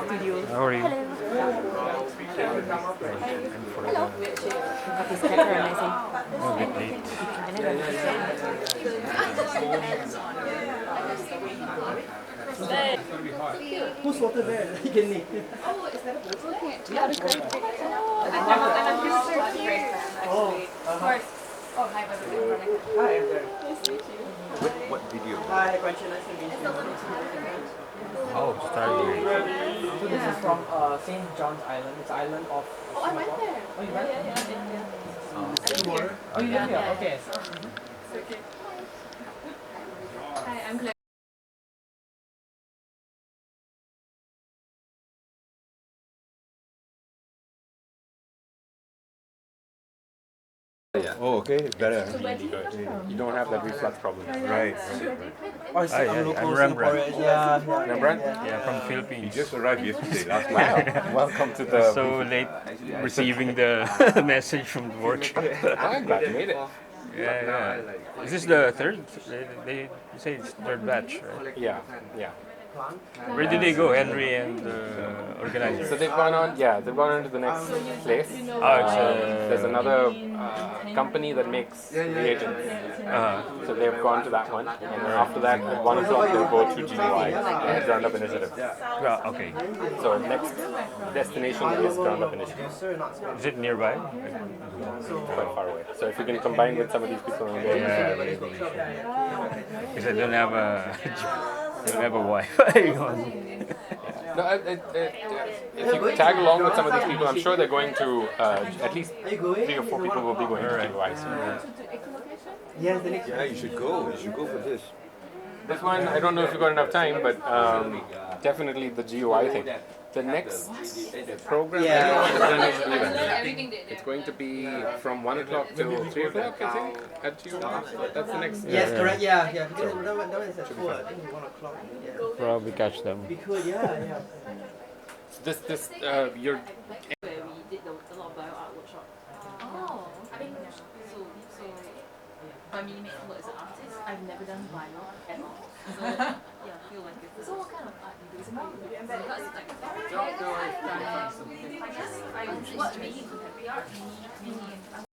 Studio. How are you? Hello. I'm for Hello. Got this character amazing. a bit late. I know. Whose water there? You can name. Hi, there. What video? Hi, Quentin. Nice to meet you. Oh, Stargate. So this is from St. John's Island. It's island of Singapore. I went there. Oh, you went there? Oh, you live here? Okay. Hi, I'm Claire. Oh, okay, it's better. You don't have that reflux problem. Right. Oh, it's Hi, I'm Rembrandt. Yeah, Rembrandt? Yeah, from the He Philippines. just arrived yesterday, last night. Welcome to the. So late receiving the message from the work. I'm glad you made it. Yeah. Is this the third? They say it's third batch, right? Yeah, yeah. Where did they go, Henri and the organizer? So they've gone on. Yeah, they've gone on to the next place. Oh, it's There's another company that makes reagents. So they've gone to that one, and then after that, at 1 o'clock they'll go to GUI, Ground Up Initiative. okay. So next destination is Ground Up Initiative. Is it nearby? Quite far away. So if you can combine with some of these people on there, Yeah, maybe. Because I don't have a don't have a Wi-Fi on. No, if you tag along with some of these people, I'm sure they're going to at least 3 or 4 people will be going to GUI. Yes, the next Yeah, you should go. You should go for this. This one, I don't know if you've got enough time, but definitely the GUI thing. The next program, I don't know what the plan is either. It's going to be from 1 o'clock till 3 o'clock, I think, at GUI. That's the next. Yes, correct. Yeah, yeah. Because that one is at 4. I think 1 o'clock. Yeah. Probably catch them. We could, yeah, yeah. This, you're. Where we did a lot of bio art workshop. Oh, I think so. My mini mate work as an artist. I've never done bio at all. So yeah, I feel like it's. so what kind of art you do? Because like outdoor done. I guess I would what mini contemporary art, mini